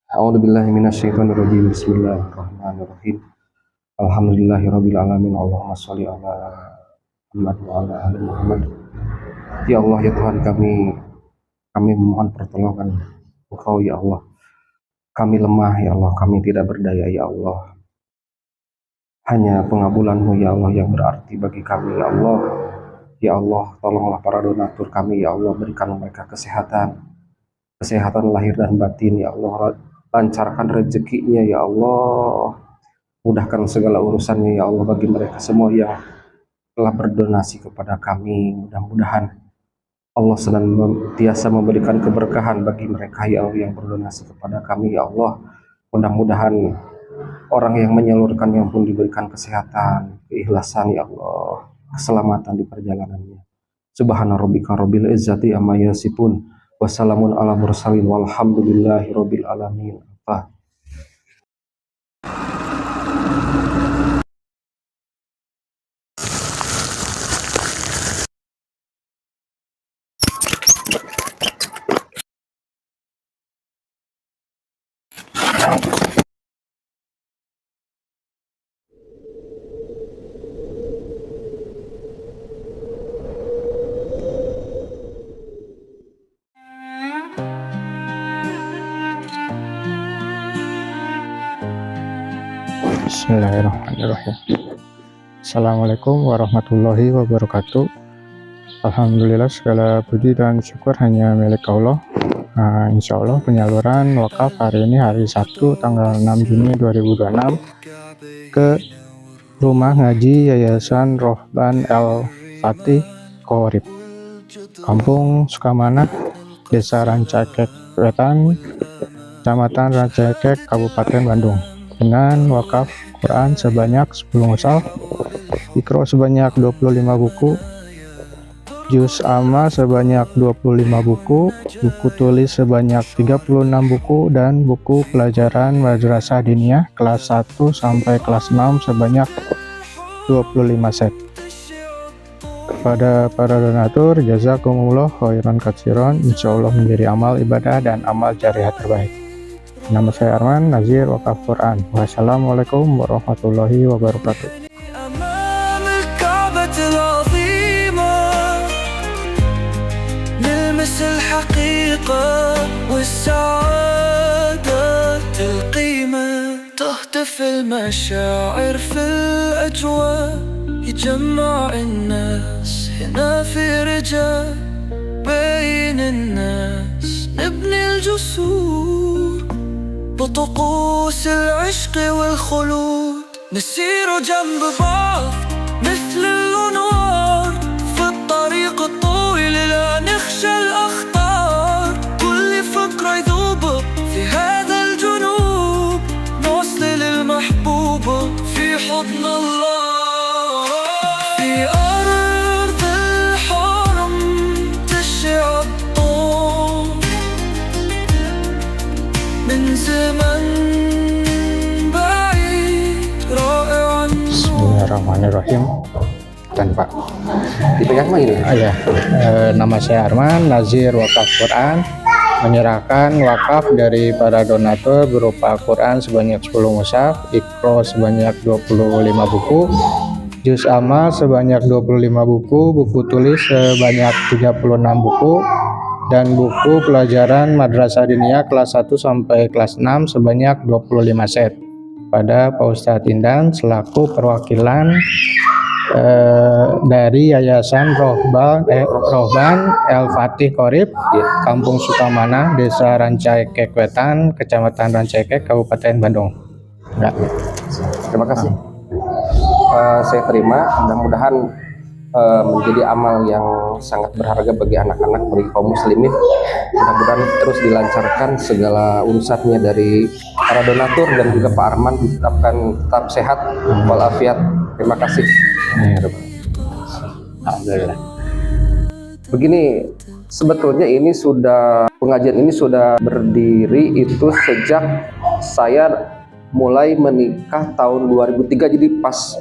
A'udzubillahi minasyaitonirrajim. Bismillahirrahmanirrahim. Alhamdulillahirabbil alamin. Allahumma shalli ala Muhammad wa ala ali Muhammad. Ya Allah, ya Tuhan kami memohon pertolongan Engkau ya Allah. Kami lemah ya Allah, kami tidak berdaya ya Allah. Hanya pengabulan-Mu ya Allah yang berarti bagi kami ya Allah. Ya Allah, tolonglah para donatur kami ya Allah, berikan mereka kesehatan lahir dan batin ya Allah. Lancarkan rezekinya ya Allah, mudahkan segala urusannya ya Allah bagi mereka semua yang telah berdonasi kepada kami. Mudah-mudahan Allah senantiasa memberikan keberkahan bagi mereka ya Allah yang berdonasi kepada kami ya Allah. Mudah-mudahan orang yang menyalurkan yang pun diberikan kesehatan, keikhlasan ya Allah, keselamatan di perjalanannya. Subhana rabbika rabbil izzati amma yasifun. Wassalamun ala mursalin walhamdulillahi rabbil alamin. Bismillahirrahmanirrahim. Assalamualaikum warahmatullahi wabarakatuh. Alhamdulillah, segala puji dan syukur hanya milik Allah. Insya Allah penyaluran wakaf hari ini hari Sabtu tanggal 6 Juni 2026 ke Rumah Ngaji Yayasan Rohban El Fatih Qorib, Kampung Sukamana, Desa Rancakek Wetan, Kecamatan Rancakek, Kabupaten Bandung, dengan wakaf Quran sebanyak 10 mushaf, Iqra sebanyak 25 buku, Juz Amma sebanyak 25 buku, buku tulis sebanyak 36 buku, dan buku pelajaran Madrasah Diniyah kelas 1 sampai kelas 6 sebanyak 25 set. Kepada para donatur, jazakumullah khairan katsiran, insyaallah menjadi amal ibadah dan amal jariah terbaik. Nama saya Arman, Nazir Wakaf Quran. Wassalamualaikum warahmatullahi wabarakatuh. تهتف المشاعر في الأجواء، يجمع الناس هنا في رجاء، بين الناس نبني الجسور بطقوس العشق والخلود، نسير جنب بعض مثل الأنوار في الطريق الطويل، لا نخشى الأخطار، كل فكرة يذوب في هذا الجنوب، نوصل للمحبوب في حضن الله، في أرض الحرم تشع الطور من زمن بعيد رائعا. Bismillahirrahmanirrahim. Dan Pak, Dipegang mah ini? ya, nama saya Arman, Nazir Wakaf Quran, menyerahkan wakaf dari para donatur berupa Quran sebanyak 10 mushaf, Iqra sebanyak 25 buku, Juz Amma sebanyak 25 buku, buku tulis sebanyak 36 buku, dan buku pelajaran Madrasah Diniyah kelas 1 sampai kelas 6 sebanyak 25 set. Pada Pak Ustadz Indan selaku perwakilan dari Yayasan Rohban El Fatih Qorib, Kampung Sukamana, Desa Rancakek Wetan, Kecamatan Rancakek, Kabupaten Bandung. Ya. Terima kasih. Saya terima. Mudah-mudahan menjadi amal yang sangat berharga bagi anak-anak, bagi kaum muslimin. Mudah-mudahan terus dilancarkan segala urusannya dari para donatur, dan juga Pak Arman tetap sehat walafiat. Terima kasih. Alhamdulillah. Begini, sebetulnya pengajian ini sudah berdiri itu sejak saya mulai menikah tahun 2003. Jadi pas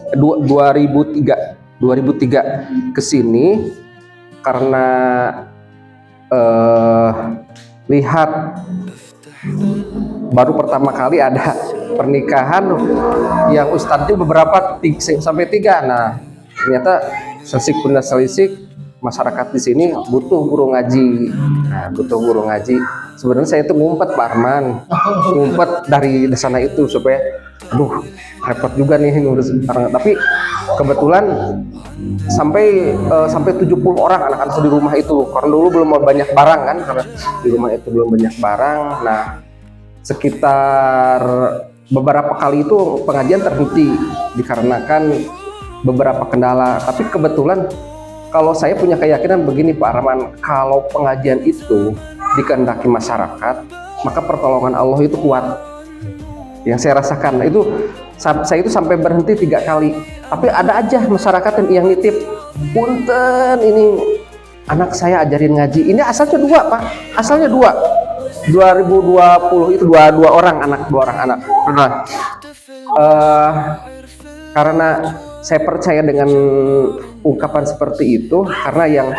2003 ke sini karena lihat baru pertama kali ada pernikahan yang ustadznya beberapa sampai 3. Nah, ternyata selisih punya selisih masyarakat di sini butuh guru ngaji. Nah, butuh guru ngaji. Sebenarnya saya itu ngumpet Pak Arman, ngumpet dari sana itu supaya, aduh repot juga nih ngurus orang. Tapi kebetulan sampai 70 orang anak-anak di rumah itu, karena dulu belum banyak barang kan, karena di rumah itu belum banyak barang. Nah, sekitar beberapa kali itu pengajian terhenti dikarenakan beberapa kendala. Tapi kebetulan kalau saya punya keyakinan begini Pak Arman, kalau pengajian itu dikehendaki masyarakat, maka pertolongan Allah itu kuat. Yang saya rasakan itu, saya itu sampai berhenti 3 kali, tapi ada aja masyarakat yang nitip, punten ini anak saya ajarin ngaji. Ini asalnya 2 Pak, asalnya 2. 2020 itu dua orang anak. Nah, karena saya percaya dengan ungkapan seperti itu, karena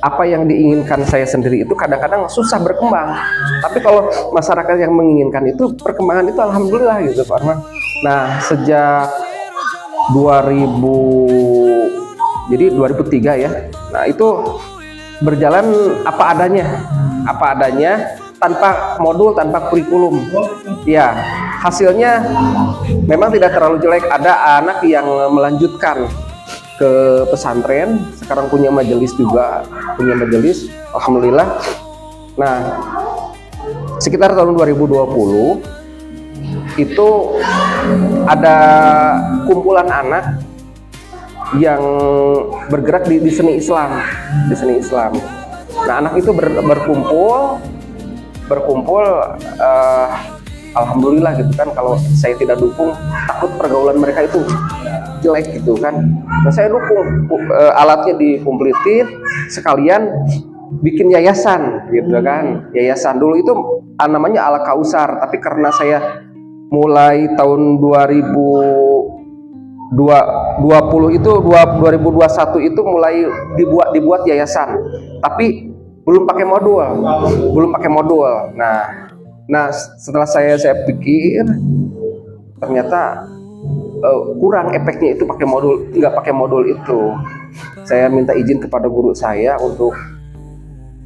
apa yang diinginkan saya sendiri itu kadang-kadang susah berkembang. Tapi kalau masyarakat yang menginginkan itu, perkembangan itu alhamdulillah gitu Pak Arman. Nah, sejak 2003 ya. Nah, itu berjalan apa adanya, tanpa modul, tanpa kurikulum. Ya, hasilnya memang tidak terlalu jelek. Ada anak yang melanjutkan ke pesantren, sekarang punya majelis, alhamdulillah. Nah, sekitar tahun 2020 itu ada kumpulan anak yang bergerak di seni Islam, Nah, anak itu berkumpul, alhamdulillah gitu kan. Kalau saya tidak dukung, takut pergaulan mereka itu jelek gitu kan. Nah, saya dukung, alatnya dikumpletin, sekalian bikin yayasan gitu kan. Yayasan dulu itu namanya Al Kausar, tapi karena saya mulai tahun 2021 itu mulai dibuat yayasan, tapi belum pakai modul. Nah, setelah saya pikir, ternyata kurang efeknya itu pakai modul. Nggak pakai modul itu, saya minta izin kepada guru saya untuk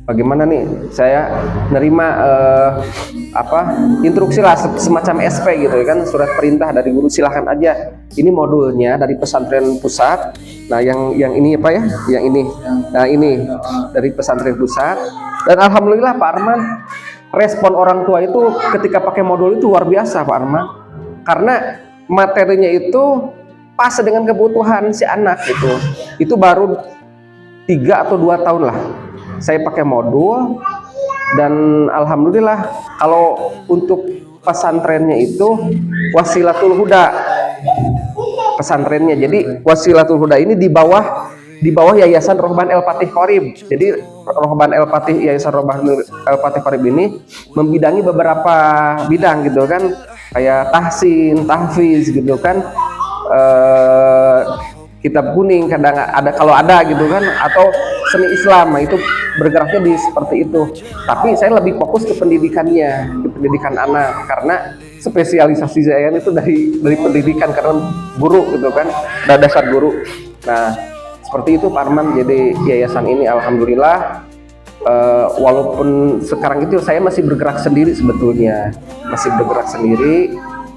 bagaimana nih saya nerima instruksi lah, semacam SP gitu kan, surat perintah dari guru, silahkan aja, ini modulnya dari pesantren pusat. Nah, yang ini apa ya, yang ini, nah ini dari pesantren pusat. Dan alhamdulillah Pak Arman, respon orang tua itu ketika pakai modul itu luar biasa Pak Arman, karena materinya itu pas dengan kebutuhan si anak. Itu baru 3 atau 2 tahun lah saya pakai modul. Dan alhamdulillah, kalau untuk pesantrennya itu Wasilatul Huda pesantrennya. Jadi Wasilatul Huda ini di bawah Yayasan Rohban El Patih Qorib. Jadi Yayasan Rohban El Patih Qorib ini membidangi beberapa bidang gitu kan, kayak tahsin, tahfiz gitu kan, kitab kuning kadang ada kalau ada gitu kan, atau seni Islam. Nah, itu bergeraknya di seperti itu. Tapi saya lebih fokus ke pendidikannya, ke pendidikan anak, karena spesialisasi saya itu dari pendidikan, karena guru gitu kan, ada dasar guru. Nah, seperti itu Pak Arman. Jadi yayasan ini alhamdulillah, walaupun sekarang itu saya masih bergerak sendiri sebetulnya,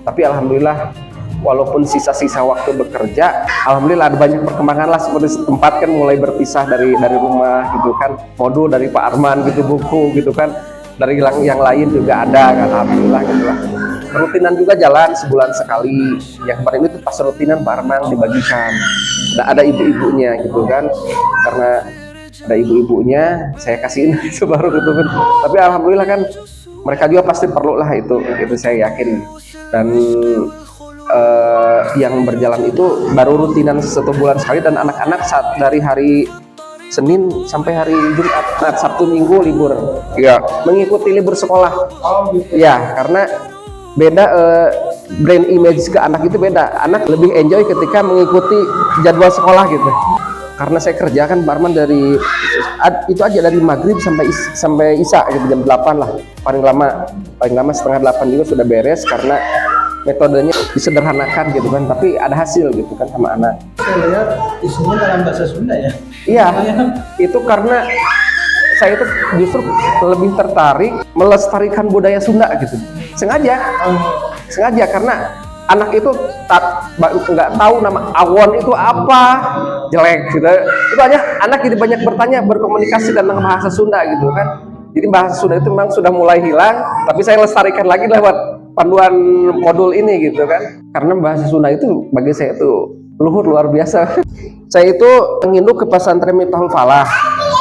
tapi alhamdulillah, walaupun sisa-sisa waktu bekerja, alhamdulillah ada banyak perkembangan lah. Seperti setempat kan mulai berpisah dari rumah gitu kan, modul dari Pak Arman gitu, buku gitu kan, dari yang lain juga ada kan, alhamdulillah gitu lah. Rutinan juga jalan sebulan sekali. Yang kemarin itu pas rutinan Pak Arman dibagikan, ada ibu-ibunya gitu kan, karena ada ibu-ibunya saya kasihin itu baru gitu kan. Tapi alhamdulillah kan mereka juga pasti perlu lah, itu saya yakin. Dan yang berjalan itu baru rutinan 1 bulan sekali, dan anak-anak dari hari Senin sampai hari Jumat, nah, Sabtu Minggu libur ya, mengikuti libur sekolah. Ya, karena beda, brain image ke anak itu beda. Anak lebih enjoy ketika mengikuti jadwal sekolah gitu. karena saya kerja kan Pak Arman itu aja dari maghrib sampai isya gitu, jam 8 lah paling lama setengah 8 juga sudah beres, karena metodenya disederhanakan gitu kan, tapi ada hasil gitu kan sama anak. Saya lihat isinya dalam bahasa Sunda ya. Iya, itu karena saya itu justru lebih tertarik melestarikan budaya Sunda gitu, sengaja karena anak itu nggak tahu nama awon itu apa, jelek gitu. Itu aja anak jadi banyak bertanya, berkomunikasi tentang bahasa Sunda gitu kan. Jadi bahasa Sunda itu memang sudah mulai hilang, tapi saya lestarikan lagi lewat panduan modul ini gitu kan. Karena bahasa Sunda itu bagi saya itu luhur luar biasa. Saya itu menginduk ke pesantren Miftahul Falah.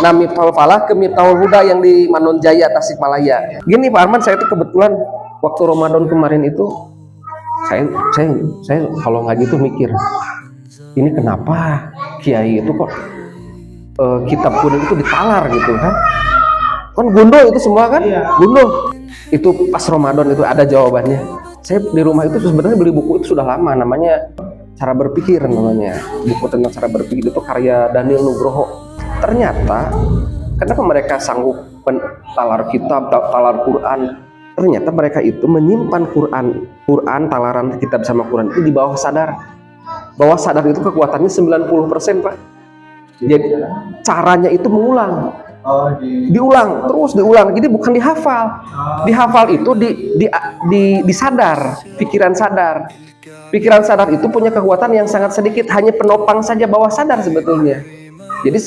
Nah, Miftahul Falah ke Miftahul Huda yang di Manonjaya, Tasikmalaya. Gini Pak Arman, saya itu kebetulan waktu Ramadan kemarin itu saya kalau ngaji itu mikir, ini kenapa kiai itu kok kitab kuning itu ditalar gitu kan? Kan gundul itu semua kan? Gundul. Itu pas Ramadan itu ada jawabannya. Saya di rumah itu sebenarnya beli buku itu sudah lama, namanya Cara Berpikir namanya. Buku tentang cara berpikir itu karya Daniel Nugroho. Ternyata kenapa mereka sanggup talar kitab, talar Quran? Ternyata mereka itu menyimpan Quran, talaran kitab sama Quran itu di bawah sadar. Bawah sadar itu kekuatannya 90%, Pak. Jadi caranya itu mengulang. Diulang. Jadi bukan dihafal. Dihafal itu di sadar, pikiran sadar. Pikiran sadar itu punya kekuatan yang sangat sedikit, hanya penopang saja bawah sadar sebetulnya. Jadi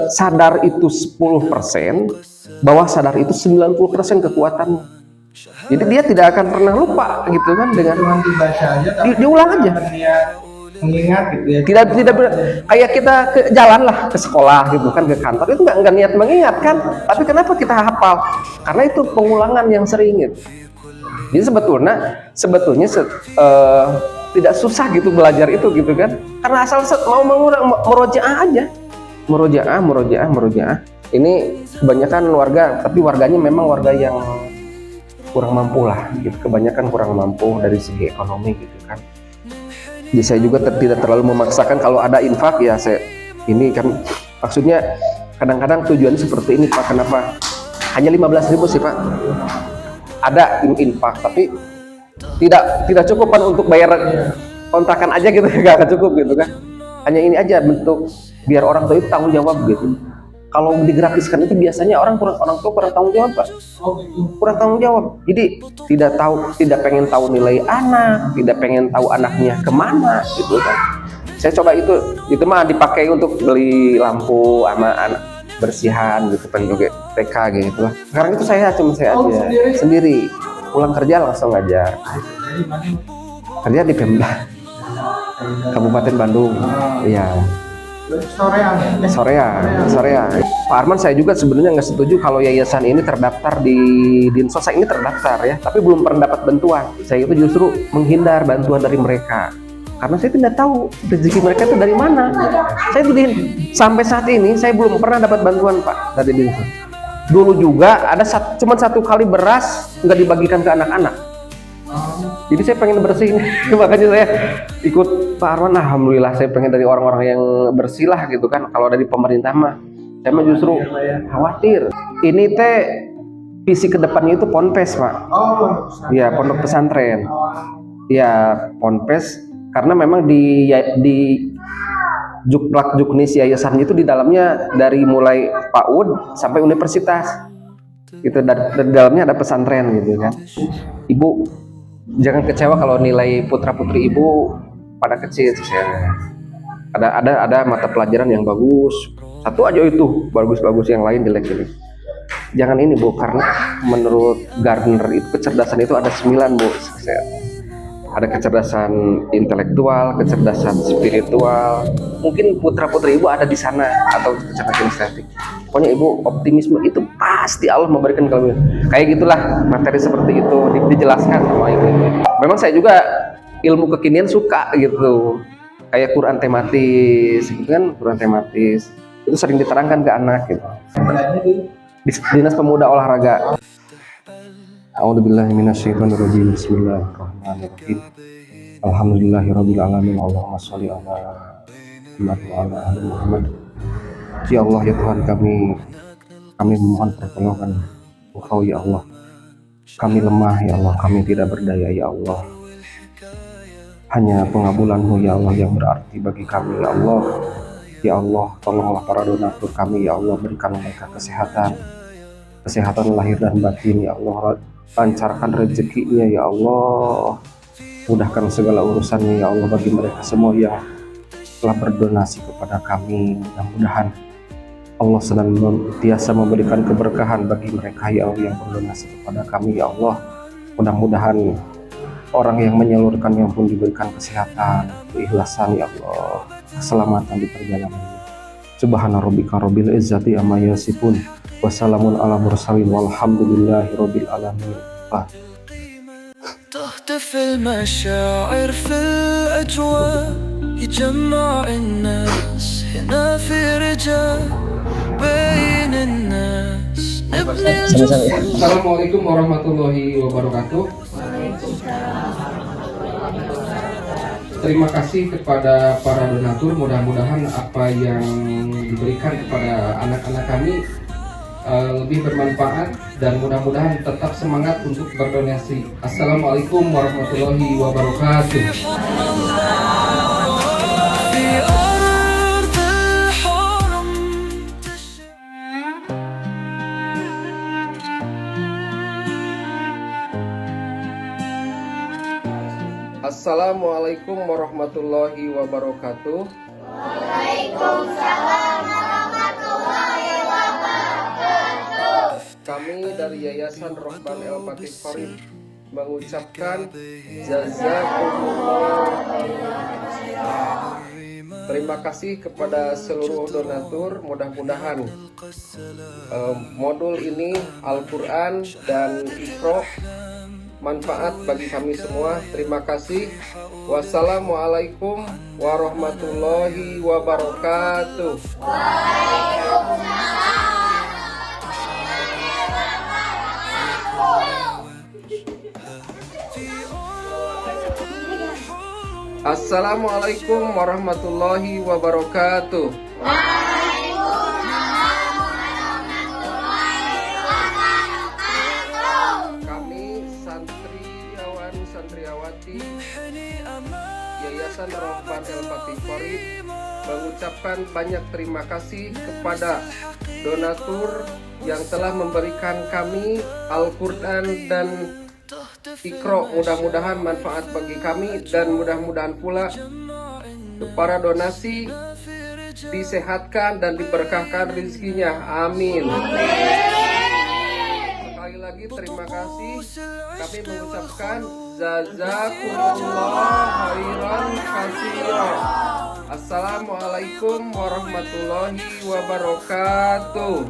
sadar itu 10%, bawah sadar itu 90% kekuatannya. Jadi dia tidak akan pernah lupa gitu kan, dengan dibaca aja, diulang aja. Mengingat gitu ya. Tidak kayak kita ke jalan lah, ke sekolah gitu kan, ke kantor itu nggak niat mengingat kan, tapi kenapa kita hafal? Karena itu pengulangan yang sering gitu. Jadi sebetulnya tidak susah gitu belajar itu gitu kan, karena asal mau mengulang, murojaah aja, murojaah. Ini kebanyakan warga, tapi warganya memang warga yang kurang mampu lah gitu, kebanyakan kurang mampu dari segi ekonomi gitu kan. Jadi saya juga tidak terlalu memaksakan, kalau ada infak ya saya ini kan, maksudnya kadang-kadang tujuannya seperti ini Pak. Kenapa hanya 15.000 sih Pak? Ada infak, tapi tidak cukup kan untuk bayar kontrakan aja gitu, nggak akan cukup gitu kan. Hanya ini aja bentuk biar orang tua itu tanggung jawab gitu. Kalau digratiskan itu biasanya orang tua kurang tanggung jawab Pak. Kurang tanggung jawab. Jadi tidak pengen tahu nilai anak, tidak pengen tahu anaknya kemana gitu kan. Saya coba itu mah dipakai untuk beli lampu sama anak bersihan gitu kan, juga TK gitu lah. Sekarang itu saya aja sendiri. Pulang kerja langsung ngajar. Kerja di Pemda Kabupaten Bandung. Iya. Soreang. Pak Arman, saya juga sebenarnya nggak setuju kalau yayasan ini terdaftar di Dinsos. Ini terdaftar ya, tapi belum pernah dapat bantuan. Saya itu justru menghindar bantuan dari mereka, karena saya tidak tahu rezeki mereka itu dari mana. Saya tuh sampai saat ini saya belum pernah dapat bantuan Pak dari Dinsos. Dulu juga ada cuma satu kali beras nggak dibagikan ke anak-anak. Jadi saya pengen bersih ini, makanya saya ikut Pak Arman. Alhamdulillah saya pengen dari orang-orang yang bersih lah gitu kan. Kalau dari pemerintah mah, saya mah justru khawatir. Ini teh visi kedepannya itu ponpes Pak. Iya, pondok pesantren. Iya, ponpes, karena memang di Juknis yayasan itu di dalamnya dari mulai PAUD sampai universitas. Itu di dalamnya ada pesantren gitu kan. Ibu jangan kecewa kalau nilai putra-putri ibu pada kecil. Ada mata pelajaran yang bagus, satu aja itu bagus-bagus, yang lain jelek-jelek. Jangan ini Bu, karena menurut Gardner itu kecerdasan itu ada 9 Bu. Ada kecerdasan intelektual, kecerdasan spiritual. Mungkin putra-putri ibu ada di sana, atau kecerdasan estetik. Pokoknya ibu optimisme itu pasti Allah memberikan kelebihan. Kayak gitulah materi seperti itu dijelaskan sama ibu. Memang saya juga ilmu kekinian suka gitu. Kayak Quran tematis, gitu kan, Quran tematis. Itu sering diterangkan ke anak gitu. Di Dinas Pemuda Olahraga. A'udzubillahi minasyaitonirrajim. Bismillahirrahmanirrahim. Alhamdulillahirabbil alamin. Allahumma sholli ala Muhammad wa ala ali Muhammad. Ya Allah ya Tuhan kami memohon pertolongan Engkau ya Allah. Kami lemah ya Allah, kami tidak berdaya ya Allah. Hanya pengabulan-Mu ya Allah yang berarti bagi kami ya Allah. Ya Allah, tolonglah para donatur kami ya Allah, berikan mereka kesehatan lahir dan batin ya Allah. Lancarkan rezekinya ya Allah. Mudahkan segala urusannya ya Allah bagi mereka semua yang telah berdonasi kepada kami. Mudah-mudahan Allah senantiasa memberikan keberkahan bagi mereka ya Allah yang berdonasi kepada kami ya Allah. Mudah-mudahan orang yang menyalurkannya pun diberikan kesehatan, keikhlasan ya Allah, keselamatan di perjalanannya. Subhana rabbika rabbil izzati amma yasifun, wassalamun ala mursalin, walhamdulillahi rabbil alamin. تهتف المشاعر في الأجواء يجمع الناس هنا في رجاء بين الناس نبني الجسر. Assalamualaikum warahmatullahi wabarakatuh. Terima kasih kepada para donatur. Mudah-mudahan apa yang diberikan kepada anak-anak kami lebih bermanfaat dan mudah-mudahan tetap semangat untuk berdonasi. Assalamualaikum warahmatullahi wabarakatuh. في أرض الحرم Assalamualaikum warahmatullahi wabarakatuh. Kami dari Yayasan Rohban El Fatih Qorib mengucapkan jazakumullah khairan. Terima kasih kepada seluruh donatur. Mudah-mudahan modul ini Al-Quran dan Iqra manfaat bagi kami semua. Terima kasih. Wassalamualaikum warahmatullahi wabarakatuh. Assalamualaikum warahmatullahi wabarakatuh. Kami santriawan santriawati Yayasan Rohban El Fatih Qorib mengucapkan banyak terima kasih kepada donatur yang telah memberikan kami Al-Quran dan Iqra. Mudah-mudahan manfaat bagi kami dan mudah-mudahan pula para donasi disehatkan dan diberkahkan rezekinya. Amin. Sekali lagi terima kasih. Kami mengucapkan jazakumullah khairan katsiran. Assalamualaikum warahmatullahi wabarakatuh.